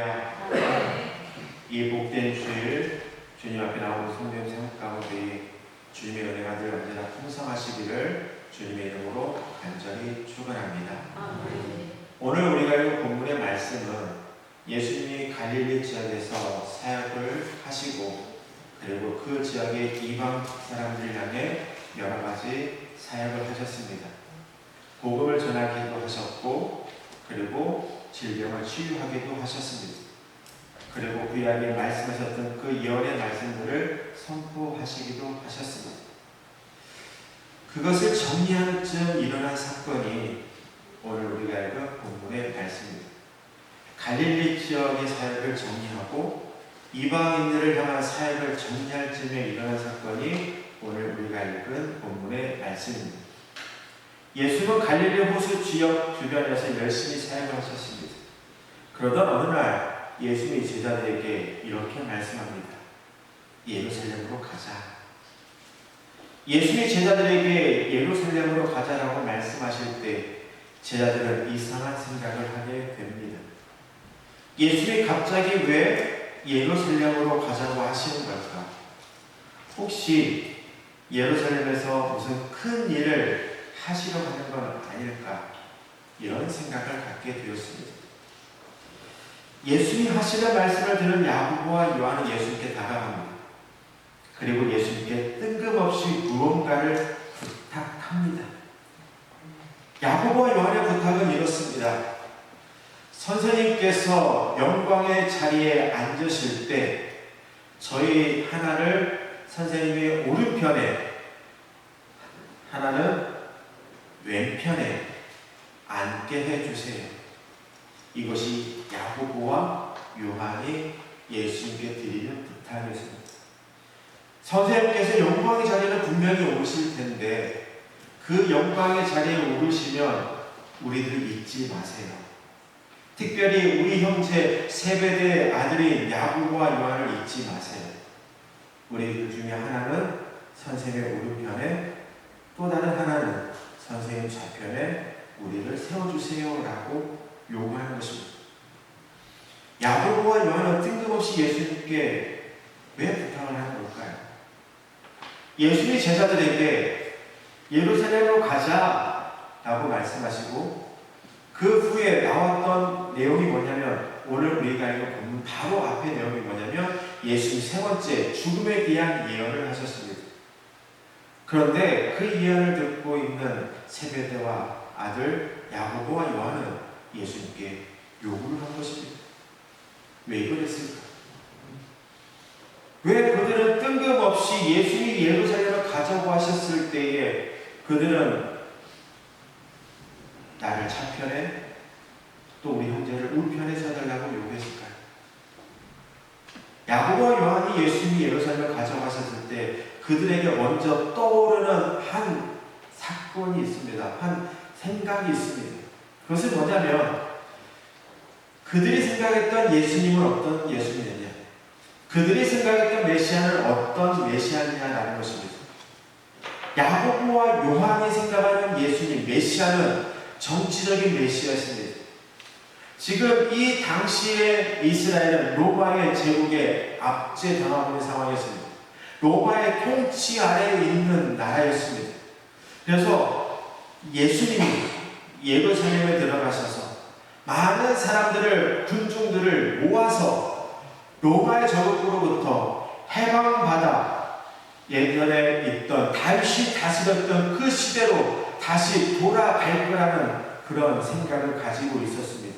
할렐루야. 이 복된 주일 주님 앞에 나오는 성령 생각 가운데 주님의 은혜가 늘 언제나 풍성하시기를 주님의 이름으로 간절히 축원합니다. 오늘 우리가 읽은 본문의 말씀은 예수님이 갈릴리 지역에서 사역을 하시고 그리고 그 지역의 이방 사람들을 향해 여러 가지 사역을 하셨습니다. 복음을 전하기도 하셨고 그리고 질병을 치유하기도 하셨습니다. 그리고 그 이야기에 말씀하셨던 그 예언의 말씀들을 선포하시기도 하셨습니다. 그것을 정리하는 쯤 일어난 사건이 오늘 우리가 읽은 본문의 말씀입니다. 갈릴리 지역의 사역을 정리하고 이방인들을 향한 사역을 정리할 쯤에 일어난 사건이 오늘 우리가 읽은 본문의 말씀입니다. 예수는 갈릴리 호수 지역 주변에서 열심히 사역을 하셨습니다. 그러던 어느 날 예수님이 제자들에게 이렇게 말씀합니다. 예루살렘으로 가자. 예수님이 제자들에게 예루살렘으로 가자라고 말씀하실 때 제자들은 이상한 생각을 하게 됩니다. 예수님이 갑자기 왜 예루살렘으로 가자고 하시는 걸까? 혹시 예루살렘에서 무슨 큰 일을 하시려 하는 건 아닐까? 이런 생각을 갖게 되었습니다. 예수님이 하시는 말씀을 들은 야고보와 요한은 예수님께 다가갑니다. 그리고 예수님께 뜬금없이 무언가를 부탁합니다. 야고보와 요한의 부탁은 이렇습니다. 선생님께서 영광의 자리에 앉으실 때 저희 하나를 선생님의 오른편에 하나는 왼편에 앉게 해주세요. 이것이 야고보와 요한이 예수님께 드리는 부탁이었습니다. 선생님께서 영광의 자리는 분명히 오르실 텐데 그 영광의 자리에 오르시면 우리들 잊지 마세요. 특별히 우리 형제 세베대의 아들인 야고보와 요한을 잊지 마세요. 우리들 중에 하나는 선생님의 오른편에 또 다른 하나는 선생님 좌편에 우리를 세워주세요 라고 요구하는 것입니다. 야고보와 요한은 뜬금없이 예수님께 왜 부탁을 하는 걸까요? 예수님이 제자들에게 예루살렘으로 가자 라고 말씀하시고 그 후에 나왔던 내용이 뭐냐면 오늘 우리가 읽은 본문 바로 앞에 내용이 뭐냐면 예수님 세 번째 죽음에 대한 예언을 하셨습니다. 그런데 그 예언을 듣고 있는 세베대와 아들 야고보와 요한은 예수님께 요구를 한 것입니다. 왜 그랬을까? 왜 그들은 뜬금없이 예수님이 예루살렘을 가자고 하셨을 때에 그들은 나를 좌편에 또 우리 형제를 우편에 서달라고 요구했을까요? 야고보와 요한이 예수님이 예루살렘을 가자고 하셨을 때 그들에게 먼저 떠오르는 한 사건이 있습니다. 한 생각이 있습니다. 그것은 뭐냐면 그들이 생각했던 예수님은 어떤 예수님이냐, 그들이 생각했던 메시아는 어떤 메시아냐라는 것입니다. 야고보와 요한이 생각하는 예수님, 메시아는 정치적인 메시아였습니다. 지금 이 당시에 이스라엘은 로마의 제국에 압제당하고 있는 상황이었습니다. 로마의 통치 아래에 있는 나라였습니다. 그래서 예수님이 예루살렘에 들어가셔서 많은 사람들을, 군중들을 모아서 로마의 저국으로부터 해방받아 예전에 있던 다윗이 다스렸던 그 시대로 다시 돌아갈 거라는 그런 생각을 가지고 있었습니다.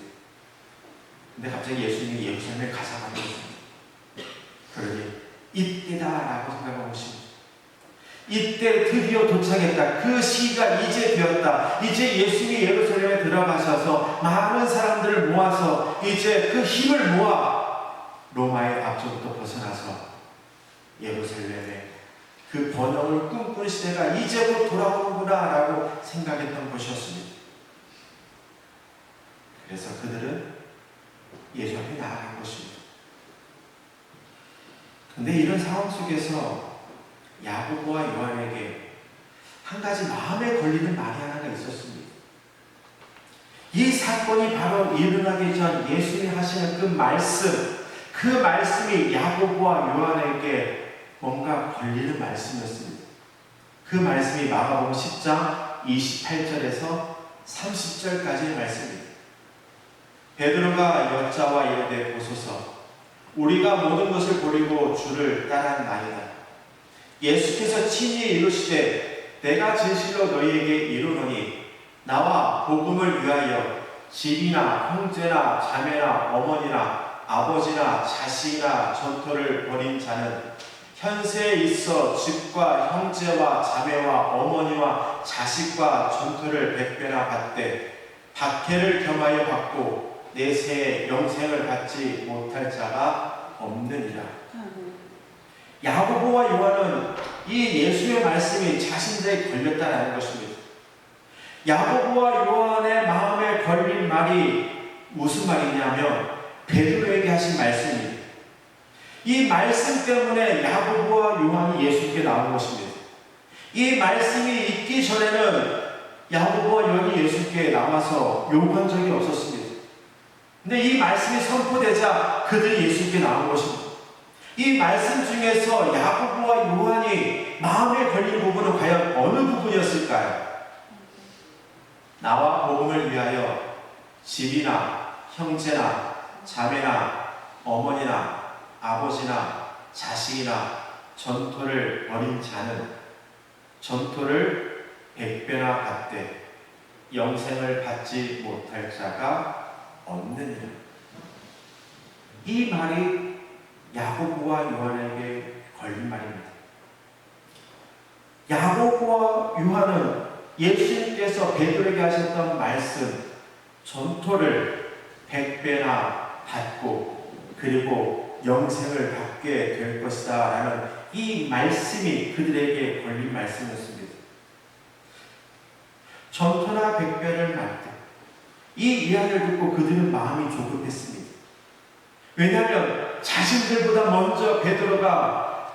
근데 갑자기 예수님이 예루살렘에 가자고 하셨습니다. 그러니 이때다라고 생각한 것입니다. 이때 드디어 도착했다. 그 시가 이제 되었다. 이제 예수님이 예루살렘에 들어가셔서 많은 사람들을 모아서 이제 그 힘을 모아 로마의 압제부터 벗어나서 예루살렘에 그 번영을 꿈꾸는 시대가 이제 곧 돌아오는구나 라고 생각했던 것이었습니다. 그래서 그들은 예수 앞에 나아간 것입니다. 그런데 이런 상황 속에서 야고보와 요한에게 한 가지 마음에 걸리는 말이 하나가 있었습니다. 이 사건이 바로 일어나기 전 예수님이 하시는 그 말씀이 야고보와 요한에게 뭔가 걸리는 말씀이었습니다. 그 말씀이 마가복음 10장 28절에서 30절까지의 말씀입니다. 베드로가 여자와 이르되 보소서 우리가 모든 것을 버리고 주를 따랐나이다. 예수께서 친히 이르시되 내가 진실로 너희에게 이르노니 나와 복음을 위하여 집이나 형제나 자매나 어머니나 아버지나 자식이나 전토를 벌인 자는 현세에 있어 집과 형제와 자매와 어머니와 자식과 전토를 100배나 받되 박해를 겸하여 받고 내세에 영생을 받지 못할 자가 없느니라. 야고보와 요한은 이 예수의 말씀이 자신들에게 걸렸다는 것입니다. 야고보와 요한의 마음에 걸린 말이 무슨 말이냐면 베드로에게 하신 말씀입니다. 이 말씀 때문에 야고보와 요한이 예수께 나온 것입니다. 이 말씀이 있기 전에는 야고보와 요한이 예수께 나와서 요구한 적이 없었습니다. 근데 이 말씀이 선포되자 그들이 예수께 나온 것입니다. 이 말씀 중에서 야고보와 요한이 마음에 걸린 부분은 과연 어느 부분이었을까요? 나와 복음을 위하여 집이나 형제나 자매나 어머니나 아버지나 자식이나 전토를 벌인 자는 전토를 100배나 받되 영생을 받지 못할 자가 없느니라. 이 말이 야고보와 요한에게 걸린 말입니다. 야고보와 요한은 예수님께서 베드로에게 하셨던 말씀, 전토를 100배나 받고 그리고 영생을 받게 될 것이다 라는 이 말씀이 그들에게 걸린 말씀이었습니다. 전토나 100배를 받되 이 이야기를 듣고 그들은 마음이 조급했습니다. 왜냐하면 자신들보다 먼저 베드로가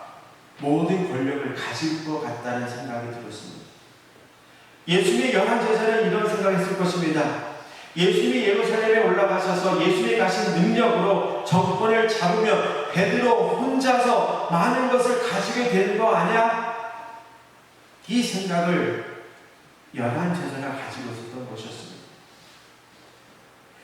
모든 권력을 가질 것 같다는 생각이 들었습니다. 예수님의 11제자는 이런 생각을 했을 것입니다. 예수님이 예루살렘에 올라가셔서 예수님이 가신 능력으로 정권을 잡으면 베드로 혼자서 많은 것을 가지게 되는 거 아니야? 이 생각을 11제자가 가지고 있었던 것이었습니다.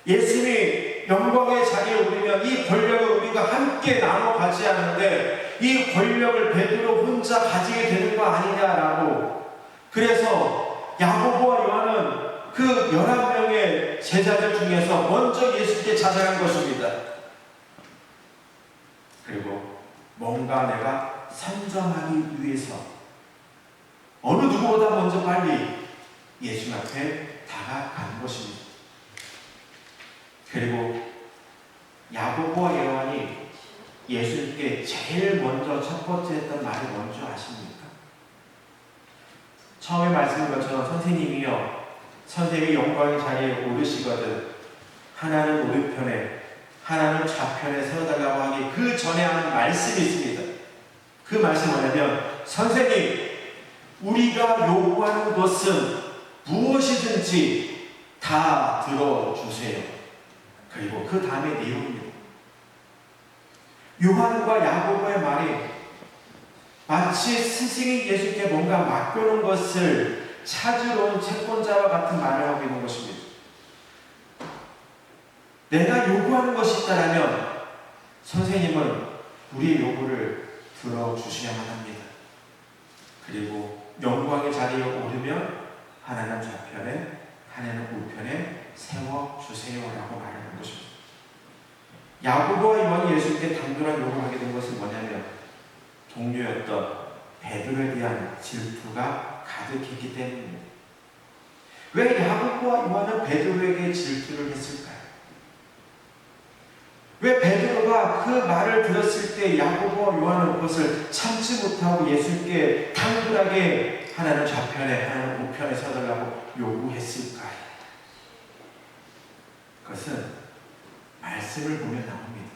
예수님이 영광의 자리에 오르면 이 권력을 우리가 함께 나눠 가지하는데 이 권력을 베드로 혼자 가지게 되는 거 아니냐라고. 그래서 야고보와 요한은 그 11명의 제자들 중에서 먼저 예수께 찾아간 것입니다. 그리고 뭔가 내가 선점하기 위해서 어느 누구보다 먼저 빨리 예수 앞에 다가간 것입니다. 그리고 야고보와 요한이 예수님께 제일 먼저 첫 번째 했던 말이 뭔지 아십니까? 처음에 말씀드린 것처럼 선생님이 영광의 자리에 오르시거든 하나는 오른편에 하나는 좌편에 세워달라고 하기 그 전에 하는 말씀이 있습니다. 그 말씀은 뭐냐면 선생님 우리가 요구하는 것은 무엇이든지 다 들어주세요. 그리고 그 다음에 내용입니다. 요한과 야고보의 말이 마치 스승이 예수께 뭔가 맡겨놓은 것을 찾으러 온 채권자와 같은 말을 하고 있는 것입니다. 내가 요구하는 것이 있다면 선생님은 우리의 요구를 들어주셔야만 합니다. 그리고 영광의 자리에 오르면 하나는 좌편에 하나는 우편에 세워주세요라고 말하는 것입니다. 야고보와 요한이 예수님께 당돌한 요구를 하게 된 것은 뭐냐면 동료였던 베드로에 대한 질투가 가득했기 때문입니다. 왜 야고보와 요한은 베드로에게 질투를 했을까요? 왜 베드로가 그 말을 들었을 때 야고보와 요한은 그것을 참지 못하고 예수님께 당돌하게 하나는 좌편에 하나는 우편에 서달라고 요구했을까요? 그것은 말씀을 보면 나옵니다.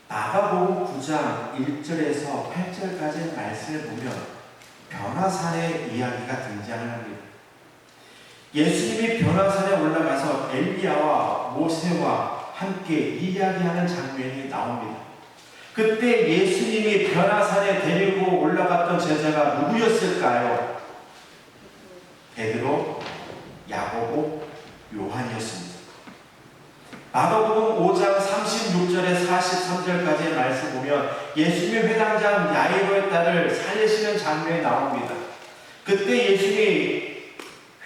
마가복음 9장 1절에서 8절까지의 말씀을 보면 변화산의 이야기가 등장을 합니다. 예수님이 변화산에 올라가서 엘리야와 모세와 함께 이야기하는 장면이 나옵니다. 그때 예수님이 변화산에 데리고 올라갔던 제자가 누구였을까요? 베드로, 야고보, 요한이었습니다. 마가복음 5장 36절에 43절까지의 말씀 보면 예수님이 회당장 야이로의 딸을 살리시는 장면이 나옵니다. 그때 예수님이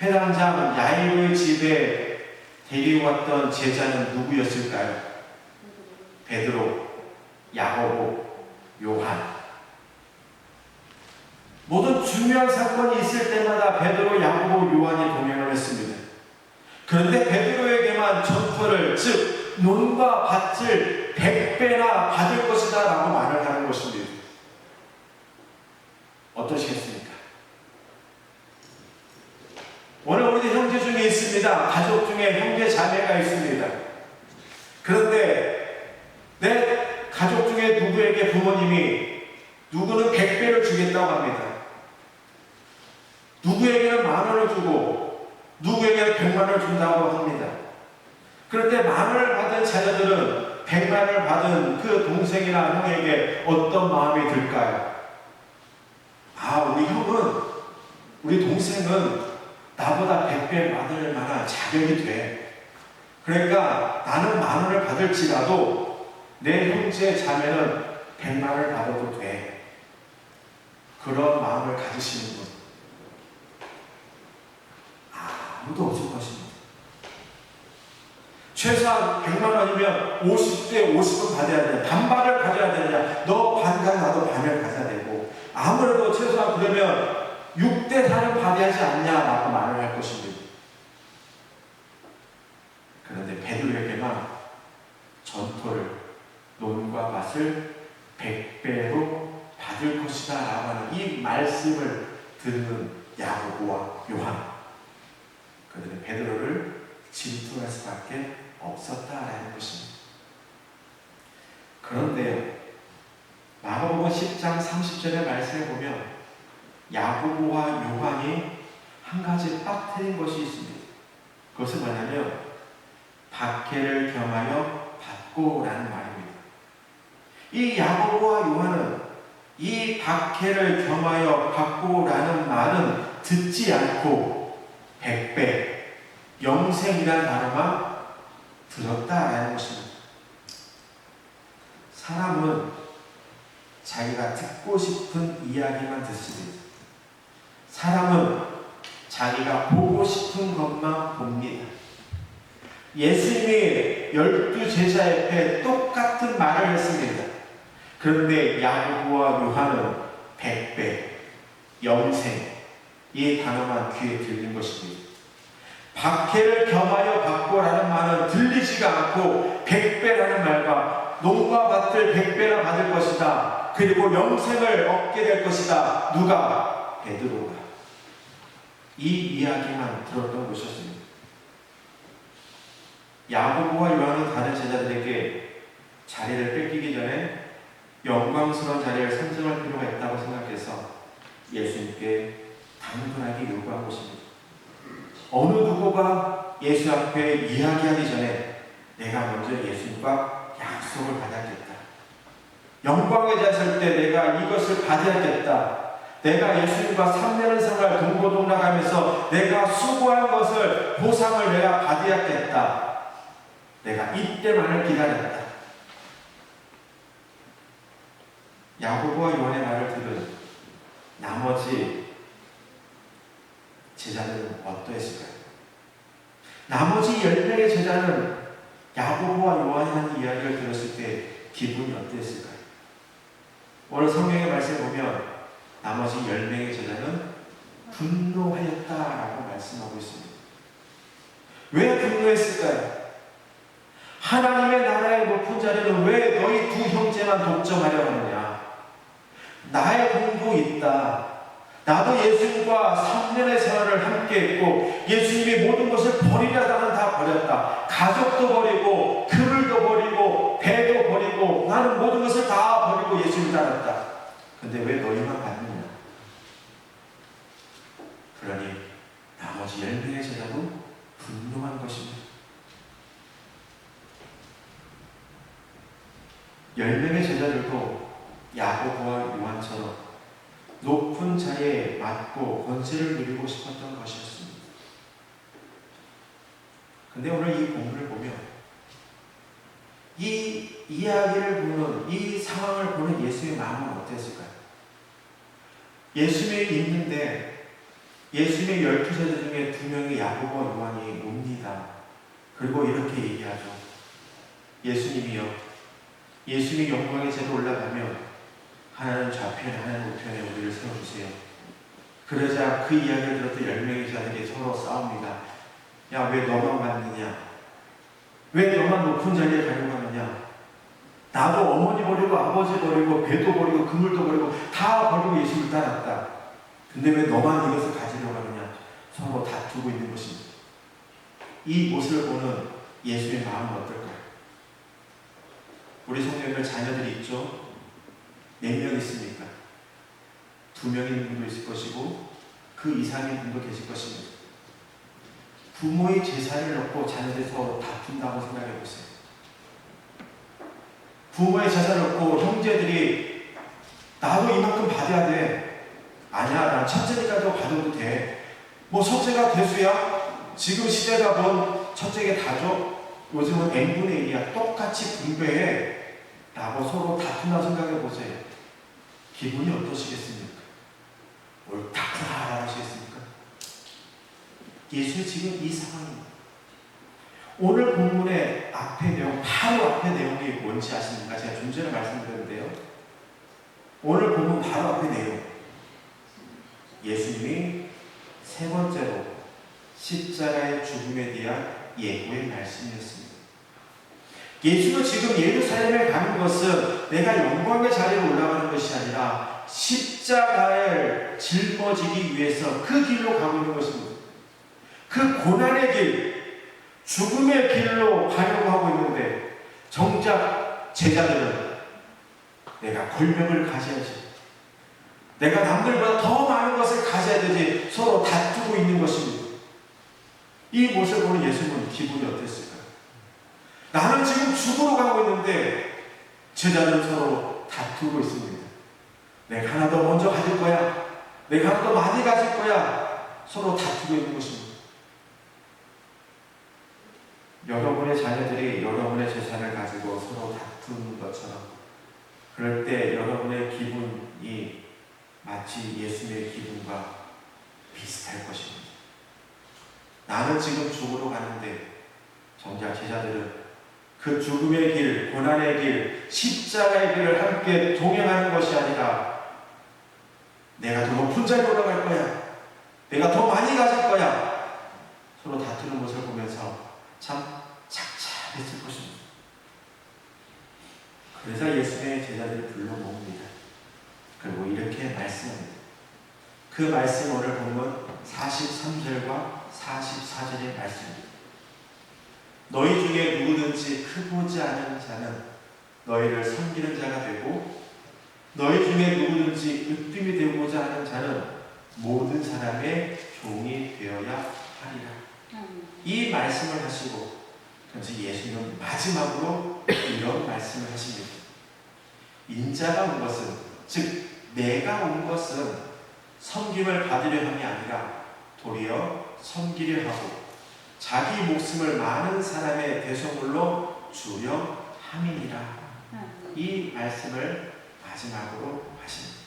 회당장 야이로의 집에 데리고 왔던 제자는 누구였을까요? 베드로, 야고보, 요한. 모든 중요한 사건이 있을 때마다 베드로, 야고보, 요한이 동행을 했습니다. 그런데 베드로에게만 전토를, 즉 논과 밭을 100배나 받을 것이다 라고 말을 하는 것입니다. 어떠시겠습니까? 오늘 우리 형제 중에 있습니다. 가족 중에 형제 자매가 있습니다. 그런데 내 가족 중에 누구에게 부모님이 누구는 100배를 주겠다고 합니다. 누구에게는 10,000원을 주고 누구에게는 100만원을 준다고 합니다. 그런데 10,000원을 받은 자녀들은 100만원을 받은 그 동생이나 형에게 어떤 마음이 들까요? 우리 형은, 우리 동생은 나보다 100배 받을 만한 자격이 돼. 그러니까 나는 10,000원을 받을지라도 내 형제 자매는 100만원을 받아도 돼. 그런 마음을 가지시는 분 아무도 없을 것입니다. 최소한 100만원이면 50대 50은 받아야 되냐, 반반을 가져야 되냐, 너 반간 나도 반을 가져야 되고, 아무래도 최소한 그러면 6대 4는 받아야지 않냐라고 말을 할 것입니다. 그런데 베드로에게만 전토를, 논과 밭을 100배로 받을 것이다 라고 하는 이 말씀을 듣는 야고보와 요한. 그들은 베드로를 질투할 수밖에 없었다라는 것입니다. 그런데요, 마가복음 10장 30절의 말씀을 보면 야고보와 요한이 한 가지 빠뜨린 것이 있습니다. 그것은 뭐냐면 박해를 겸하여 받고라는 말입니다. 이 야고보와 요한은 이 박해를 겸하여 받고라는 말은 듣지 않고 100배, 영생이라는 단어만 들었다라는 것입니다. 사람은 자기가 듣고 싶은 이야기만 듣습니다. 사람은 자기가 보고 싶은 것만 봅니다. 예수님이 12제자 앞에 똑같은 말을 했습니다. 그런데 야고보와 요한은 100배, 영생, 이 단어만 귀에 들린 것입니다. 박해를 겸하여 받고라는 말은 들리지가 않고 100배라는 말과 농과 밭을 100배나 받을 것이다. 그리고 영생을 얻게 될 것이다. 누가? 베드로가. 이 이야기만 들었던 것이었습니다. 야고보와 요한은 다른 제자들에게 자리를 뺏기기 전에 영광스러운 자리를 선점할 필요가 있다고 생각해서 예수님께 당돌하게 요구한 것입니다. 어느 누구가 예수 앞에 이야기하기 전에 내가 먼저 예수님과 약속을 받아야겠다. 영광의 자리에 설 때 내가 이것을 받아야겠다. 내가 예수님과 3년을 생활 동고동락하면서 내가 수고한 것을 보상을 내가 받아야겠다. 내가 이때만을 기다렸다. 야고보와 요한의 말을 들은 나머지 제자들은 어떠했을까요? 나머지 10명의 제자는 야고보와 요한이 하는 이야기를 들었을 때 기분이 어땠을까요? 오늘 성경의 말씀을 보면 나머지 10명의 제자는 분노하였다라고 말씀하고 있습니다. 왜 분노했을까요? 하나님의 나라의 높은 자리는 왜 너희 두 형제만 독점하려 하느냐? 나의 공도 있다. 나도 예수님과 3년의 생활을 함께 했고 예수님이 모든 것을 버리려다는 다 버렸다. 가족도 버리고 그물도 버리고 배도 버리고 나는 모든 것을 다 버리고 예수님 따랐다. 근데 왜 너희만 받느냐? 그러니 나머지 나머지 10명의 제자도 분노한 것입니다. 10명의 제자들도 야고보와 요한처럼 높은 자리에 맡고 권세를 누리고 싶었던 것이었습니다. 근데 오늘 이 본문을 보면 이 이야기를 보는, 이 상황을 보는 예수의 마음은 어땠을까요? 예수님이 있는데 예수님의 12제자 중에 2명의 야고보와 요한이 옵니다. 그리고 이렇게 얘기하죠. 예수님이요, 예수님이 영광의 제로 올라가면 하나는 좌편에 하나는 우편에 우리를 세워주세요. 그러자 그 이야기를 들었던 10명의 자들이 서로 싸웁니다. 야, 왜 너만 받느냐? 왜 너만 높은 자리에 가려고 하느냐? 나도 어머니 버리고 아버지 버리고 배도 버리고 그물도 버리고 다 버리고 예수를 따랐다. 근데 왜 너만 이것을 가지려고 하느냐? 서로 다투고 있는 것입니다. 이 모습을 보는 예수의 마음은 어떨까요? 우리 성도님들 자녀들이 있죠? 4명 있습니까? 2명 있는 분도 있을 것이고 그 이상의 분도 계실 것입니다. 부모의 재산을 놓고 자녀들이 서로 다툰다고 생각해 보세요. 부모의 재산을 놓고 형제들이 나도 이만큼 받아야 돼. 아니야, 난 첫째니까도 받아도 돼. 뭐 첫째가 대수야? 지금 시대가 뭔 첫째에게 다 줘? 요즘은 n분의 1이야. 똑같이 분배해. 라고 서로 다툰다고 생각해 보세요. 기분이 어떠시겠습니까? 옳다구나 하시겠습니까? 예수의 지금 이 상황입니다. 오늘 본문의 앞에 내용, 바로 앞에 내용이 뭔지 아십니까? 제가 좀 전에 말씀드렸는데요. 오늘 본문 바로 앞에 내용. 예수님이 3번째로 십자가의 죽음에 대한 예고의 말씀이었습니다. 예수는 지금 예루살렘에 가는 것은 내가 영광의 자리에 올라가는 것이 아니라 십자가에 짊어지기 위해서 그 길로 가고 있는 것입니다. 그 고난의 길, 죽음의 길로 가려고 하고 있는데 정작 제자들은 내가 권력을 가져야지, 내가 남들보다 더 많은 것을 가져야 되지 서로 다투고 있는 것입니다. 이 모습을 보는 예수님은 기분이 어땠을까요? 나는 지금 죽으러 가고 있는데 제자들은 서로 다투고 있습니다. 내가 하나 더 먼저 가질 거야, 내가 하나 더 많이 가질 거야, 서로 다투고 있는 것입니다. 여러분의 자녀들이 여러분의 재산을 가지고 서로 다투는 것처럼 그럴 때 여러분의 기분이 마치 예수님의 기분과 비슷할 것입니다. 나는 지금 죽으러 가는데 정작 제자들은 그 죽음의 길, 고난의 길, 십자가의 길을 함께 동행하는 것이 아니라 내가 더 높은 자리에 올라갈 거야, 내가 더 많이 가질 거야, 서로 다투는 모습을 보면서 참 착잡했을 것입니다. 그래서 예수님의 제자들을 불러 모읍니다. 그리고 이렇게 말씀합니다. 그 말씀 오늘 보면 43절과 44절의 말씀입니다. 너희 중에 누구든지 크고자 하는 자는 너희를 섬기는 자가 되고 너희 중에 누구든지 으뜸이 되고자 하는 자는 모든 사람의 종이 되어야 하리라. 이 말씀을 하시고 그래서 예수님은 마지막으로 이런 말씀을 하십니다. 인자가 온 것은, 즉 내가 온 것은 섬김을 받으려 함이 아니라 도리어 섬기려 하고 자기 목숨을 많은 사람의 대속물로 주려 함이니라. 이 말씀을 마지막으로 하십니다.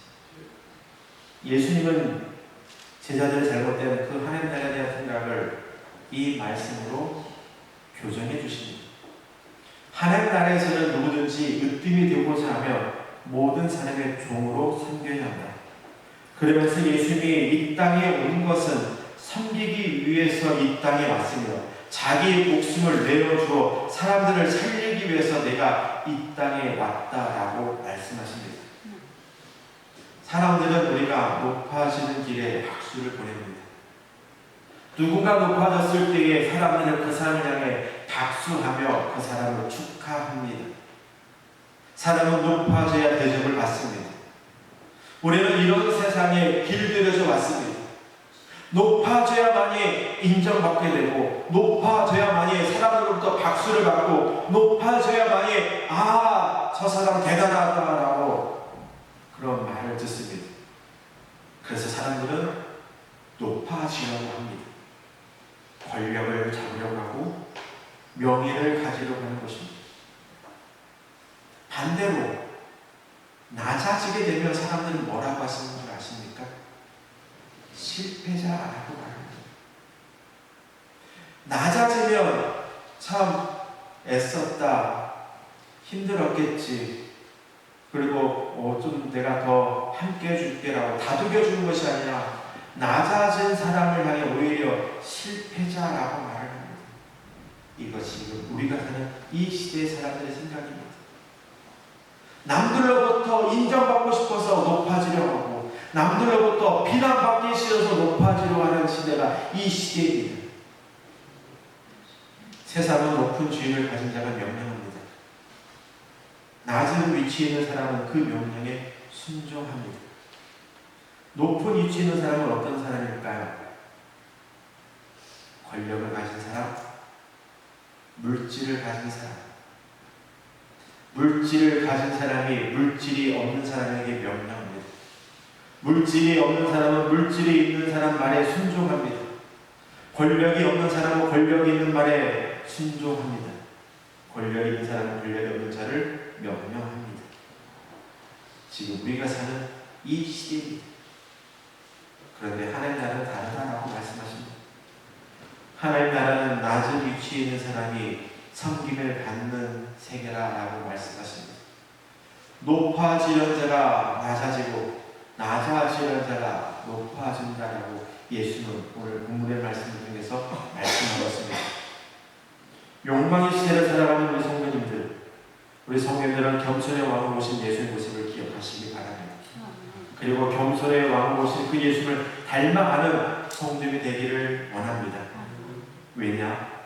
예수님은 제자들의 잘못된 그 하나님 나라에 대한 생각을 이 말씀으로 교정해 주십니다. 하나님 나라에서는 누구든지 으뜸이 되고자 하면 모든 사람의 종으로 섬겨야 한다. 그러면서 예수님이 이 땅에 온 것은 섬기기 위해서 이 땅에 왔으며 자기의 목숨을 내어주어 사람들을 살리기 위해서 내가 이 땅에 왔다라고 말씀하십니다. 사람들은 우리가 높아지는 길에 박수를 보냅니다. 누군가 높아졌을 때에 사람들은 그 사람을 향해 박수하며 그 사람을 축하합니다. 사람은 높아져야 대접을 받습니다. 우리는 이런 세상에 길들여져 왔습니다. 높아져야만이 인정받게 되고, 높아져야만이 사람들로부터 박수를 받고, 높아져야만이 저 사람 대단하다라고 그런 말을 듣습니다. 그래서 사람들은 높아지려고 합니다. 권력을 잡으려고 하고 명예를 가지려고 하는 것입니다. 반대로 낮아지게 되면 사람들은 뭐라고 하시는 줄 아십니까? 실패자라고 말합니다. 낮아지면 참 애썼다, 힘들었겠지, 그리고 좀 내가 더 함께 해줄게라고 다독여주는 것이 아니라 낮아진 사람을 향해 오히려 실패자라고 말을 합니다. 이것이 지금 우리가 사는 이 시대의 사람들의 생각입니다. 남들로부터 인정받고 싶어서 높아지려고 하고, 남들로부터 비난받기 싫어서 높아지려고 하는 시대가 이 시대입니다. 세상은 높은 주인을 가진 자가 명령합니다. 낮은 위치에 있는 사람은 그 명령에 순종합니다. 높은 위치에 있는 사람은 어떤 사람일까요? 권력을 가진 사람, 물질을 가진 사람. 물질을 가진 사람이 물질이 없는 사람에게 명령합니다. 물질이 없는 사람은 물질이 있는 사람 말에 순종합니다. 권력이 없는 사람은 권력이 있는 말에 순종합니다. 권력이 있는 사람은 권력이 없는 자를 명령합니다. 지금 우리가 사는 이 시대입니다. 그런데 하나님 나라는 다르다라고 말씀하십니다. 하나님 나라는 낮은 위치에 있는 사람이 섬김을 받는 세계라고 말씀하십니다. 높아지는 자가 낮아지고 낮아지는 자가 높아진다라고 예수는 오늘 본문의 말씀 중에서 말씀하셨습니다. 욕망의 시대를 살아가는 우리 성도님들, 우리 성도님들은 겸손의 왕으로 오신 예수의 모습을 기억하시기 바랍니다. 그리고 겸손의 왕으로 오신 그 예수를 닮아가는 성도님이 되기를 원합니다. 왜냐?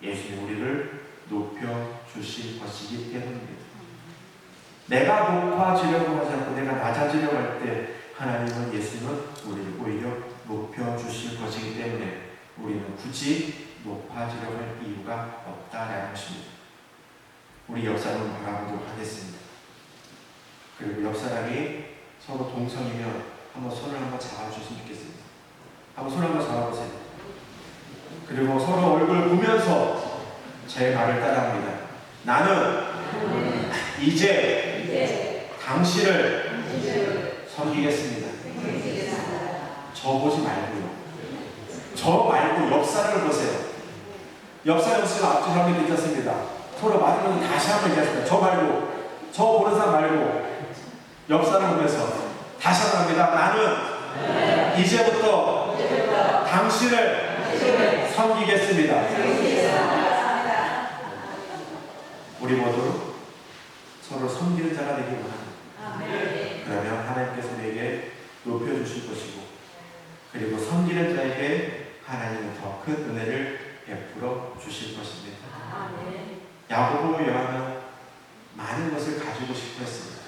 예수님 우리를 높여주실 것이기 때문입니다. 내가 높아지려고 하지 않고 내가 낮아지려고 할 때 하나님은, 예수님은 우리를 오히려 높여주실 것이기 때문에 우리는 굳이 높아지려고 할 이유가 없다라는 것입니다. 우리 옆사람을 바라보도록 하겠습니다. 그리고 옆사람이 서로 동성이면 한번 손을 한번 잡아주셨으면 좋겠습니다. 한번 손을 한번 잡아보세요. 그리고 서로 얼굴 보면서 제 말을 따라합니다. 나는 이제 당신을 섬기겠습니다. 저 보지 말고요. 저 말고 옆 사람을 보세요. 옆 사람 있으면 앞뒤 사람이 괜찮습니다. 서로 맞으면 다시 한번 얘기하십니다. 저 말고, 저 보는 사람 말고 옆 사람 보면서 다시 한번 합니다. 나는 이제부터 당신을 섬기겠습니다. 우리 모두 서로 섬기는 자가 되기 원합니다. 그러면 하나님께서 내게 높여주실 것이고, 그리고 섬기는 자에게 하나님은 더 큰 은혜를 베풀어 주실 것입니다. 야고보 요한은 많은 것을 가지고 싶어 했습니다.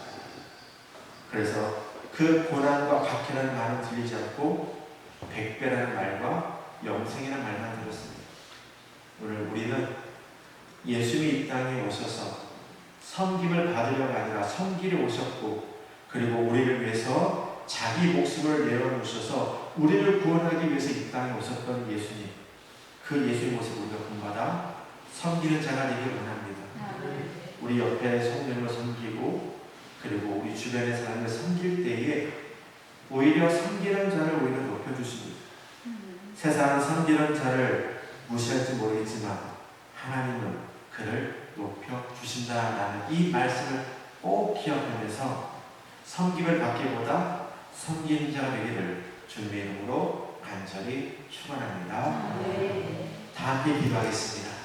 그래서 그 고난과 박해라는 말은 들리지 않고 100배라는 말과 영생이라는 말만 들었습니다. 오늘 우리는 예수님이 이 땅에 오셔서 섬김을 받으려고 아니라 섬기려 오셨고, 그리고 우리를 위해서 자기 목숨을 내어놓으셔서 우리를 구원하기 위해서 이 땅에 오셨던 예수님, 그 예수의 모습을 우리가 본받아 섬기는 자가 되길 원합니다. 우리 옆에 성령을 섬기고, 그리고 우리 주변의 사람을 섬길 때에 오히려 섬기는 자를 오히려 높여주십니다. 세상은 섬기는 자를 무시할지 모르겠지만 하나님은 그를 높여주신다라는 이 말씀을 꼭 기억하면서 섬김을 받기보다 섬기는 자가 되기를 주님의 이름으로 간절히 축원합니다. 다 함께 기도하겠습니다.